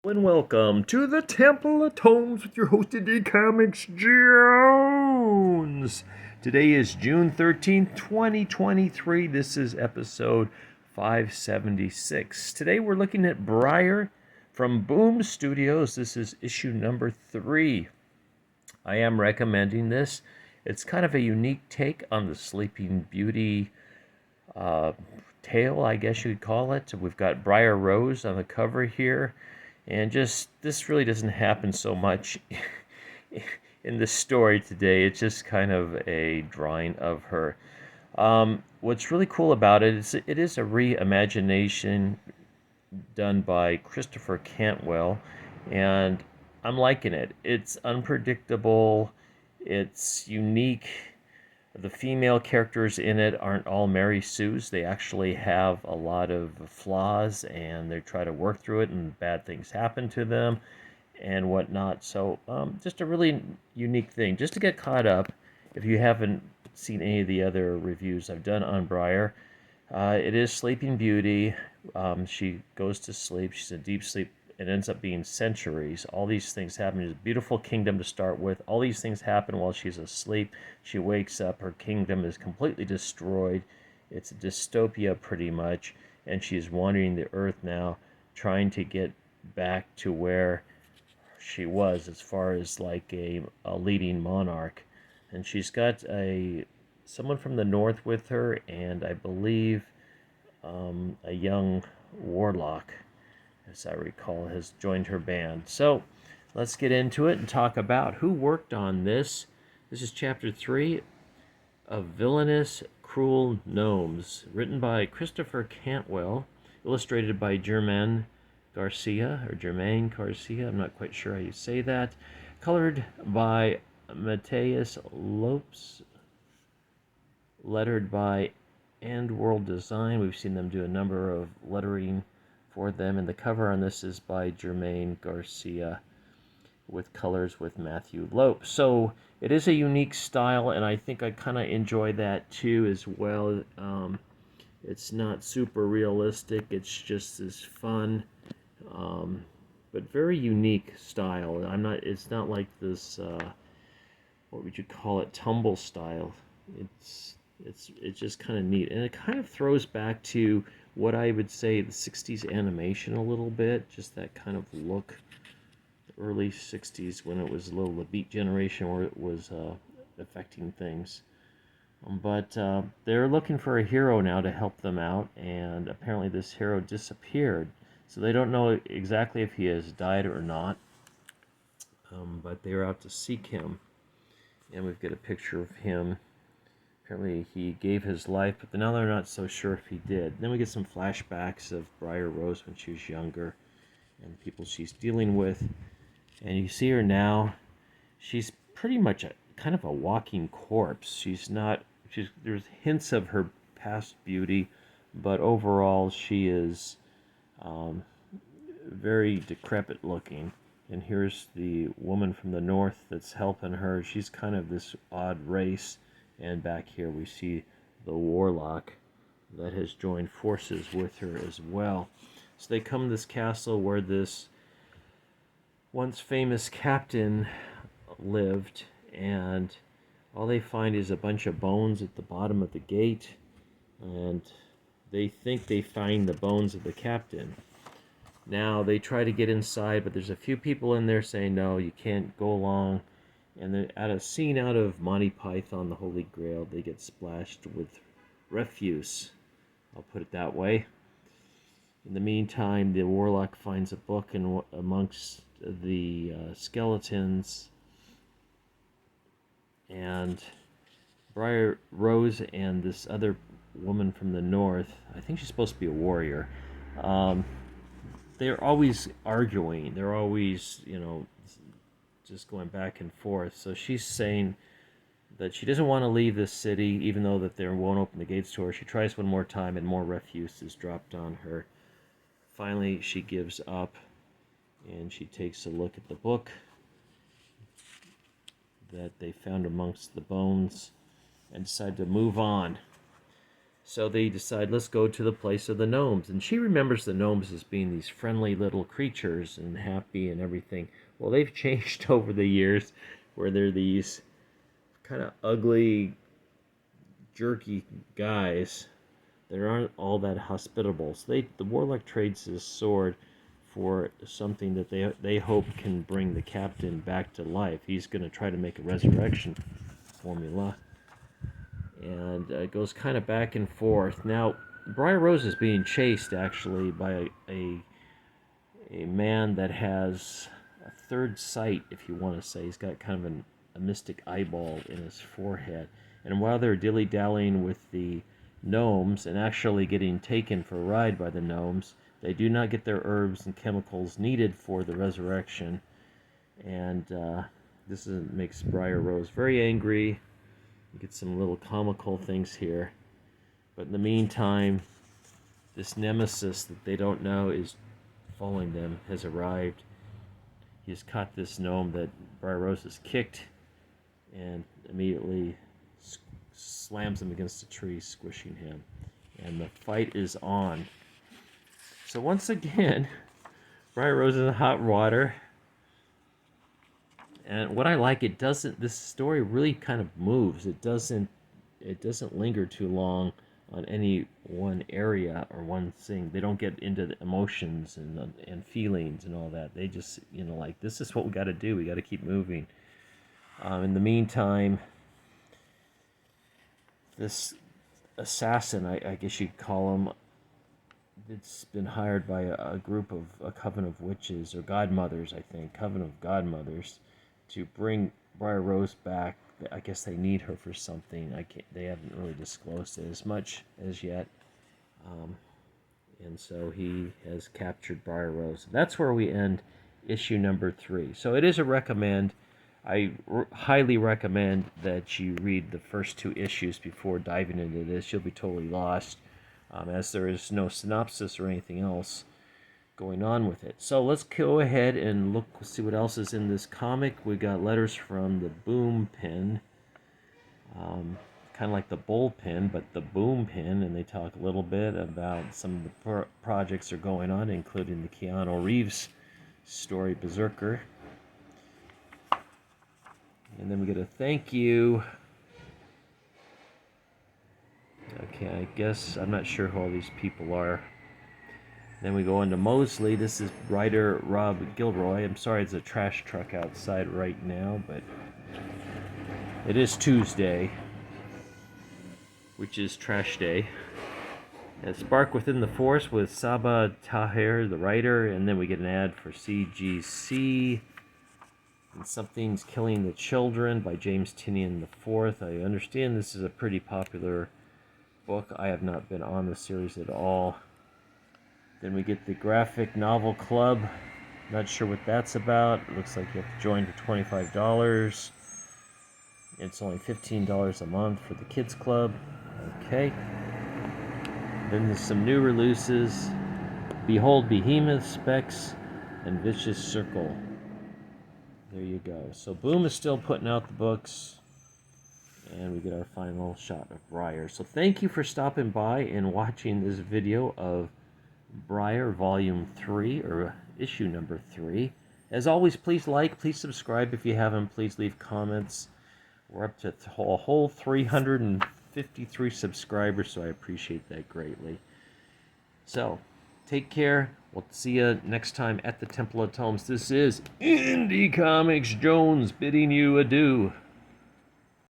And welcome to the Temple of Tomes with your host today, Comics Jones. Today is June 13th, 2023. This is episode 576. Today we're looking at Briar from Boom Studios. This is issue number 3. I am recommending this. It's kind of a unique take on the Sleeping Beauty tale, I guess you could call it. We've got Briar Rose on the cover here. And just, this really doesn't happen so much in the story today. It's just kind of a drawing of her. What's really cool about it is it is a reimagination done by Christopher Cantwell, and I'm liking it. It's unpredictable, it's unique. The female characters in it aren't all Mary Sue's. They actually have a lot of flaws, and they try to work through it, and bad things happen to them and whatnot. So just a really unique thing. Just to get caught up, if you haven't seen any of the other reviews I've done on Briar, it is Sleeping Beauty. She goes to sleep. She's in deep sleep. It ends up being centuries. All these things happen. It's a beautiful kingdom to start with. All these things happen while she's asleep. She wakes up. Her kingdom is completely destroyed. It's a dystopia pretty much. And she's wandering the earth now, trying to get back to where she was as far as like a leading monarch. And she's got someone from the north with her, and I believe a young warlock, as I recall, has joined her band. So let's get into it and talk about who worked on this. This is chapter 3 of Villainous, Cruel Gnomes, written by Christopher Cantwell, illustrated by Germain Garcia, I'm not quite sure how you say that, colored by Mateus Lopes, lettered by And World Design. We've seen them do a number of lettering for them, and the cover on this is by Germain Garcia with colors with Matthew Lope. So it is a unique style, and I think I kind of enjoy that too as well. It's not super realistic, it's just this fun but very unique style. It's not like this what would you call it, tumble style. It's just kind of neat, and it kind of throws back to what I would say the 60s animation a little bit, just that kind of look, the early 60s when it was a little the Beat Generation where it was affecting things. But they're looking for a hero now to help them out, and apparently this hero disappeared. So they don't know exactly if he has died or not, but they're out to seek him. And we've got a picture of him. Apparently he gave his life, but now they're not so sure if he did. Then we get some flashbacks of Briar Rose when she was younger and people she's dealing with. And you see her now. She's pretty much kind of a walking corpse. There's hints of her past beauty, but overall she is very decrepit looking. And here's the woman from the north that's helping her. She's kind of this odd race. And back here we see the warlock that has joined forces with her as well. So they come to this castle where this once famous captain lived, and all they find is a bunch of bones at the bottom of the gate, and they think they find the bones of the captain. Now they try to get inside, but there's a few people in there saying, no, you can't go along. And then at a scene out of Monty Python, the Holy Grail, they get splashed with refuse. I'll put it that way. In the meantime, the warlock finds a book amongst the skeletons. And Briar Rose and this other woman from the north, I think she's supposed to be a warrior, they're always arguing. They're always, just going back and forth. So she's saying that she doesn't want to leave this city, even though that they won't open the gates to her. She tries one more time, and more refuse is dropped on her. Finally, she gives up, and she takes a look at the book that they found amongst the bones and decide to move on. So they decide, let's go to the place of the gnomes. And she remembers the gnomes as being these friendly little creatures and happy and everything. Well, they've changed over the years, where they're these kind of ugly, jerky guys that aren't all that hospitable. So the warlock trades his sword for something that they hope can bring the captain back to life. He's going to try to make a resurrection formula. And it goes kind of back and forth. Now, Briar Rose is being chased, actually, by a man that has a third sight, if you want to say. He's got kind of a mystic eyeball in his forehead. And while they're dilly-dallying with the gnomes and actually getting taken for a ride by the gnomes, they do not get their herbs and chemicals needed for the resurrection. And this makes Briar Rose very angry. You get some little comical things here. But in the meantime, this nemesis that they don't know is following them has arrived. He has caught this gnome that Briar Rose has kicked and immediately slams him against a tree, squishing him. And the fight is on. So once again, Briar Rose is in hot water. And what I like, this story really kind of moves. It doesn't linger too long on any one area or one thing. They don't get into the emotions and feelings and all that. They just, like, this is what we got to do. We got to keep moving. In the meantime, this assassin, I guess you'd call him, it's been hired by a group of a coven of witches, or godmothers, I think, coven of godmothers, to bring Briar Rose back. I guess they need her for something. They haven't really disclosed it as much as yet. And so he has captured Briar Rose. That's where we end issue number 3. So it is a recommend. I highly recommend that you read the first 2 issues before diving into this. You'll be totally lost, as there is no synopsis or anything else going on with it. So let's go ahead and see what else is in this comic. We got letters from the Boom Pen, kind of like the bullpen, but the Boom Pen, and they talk a little bit about some of the projects that are going on, including the Keanu Reeves story, Berserker. And then we get a thank you. Okay, I guess I'm not sure who all these people are. Then we go into Mosley. This is writer Rob Gilroy. I'm sorry it's a trash truck outside right now, but it is Tuesday, which is trash day. And Spark Within the Force with Saba Tahir, the writer, and then we get an ad for CGC. And Something's Killing the Children by James Tynion IV. I understand this is a pretty popular book. I have not been on the series at all. Then we get the Graphic Novel Club. Not sure what that's about. It looks like you have to join for $25. It's only $15 a month for the Kids Club. Okay. Then there's some new releases. Behold Behemoth, Specs, and Vicious Circle. There you go. So Boom is still putting out the books. And we get our final shot of Briar. So thank you for stopping by and watching this video of Briar Volume 3, or issue number 3. As always, please like, please subscribe if you haven't. Please leave comments. We're up to a whole 353 subscribers, so I appreciate that greatly. So, take care. We'll see you next time at the Temple of Tomes. This is Indie Comics Jones bidding you adieu.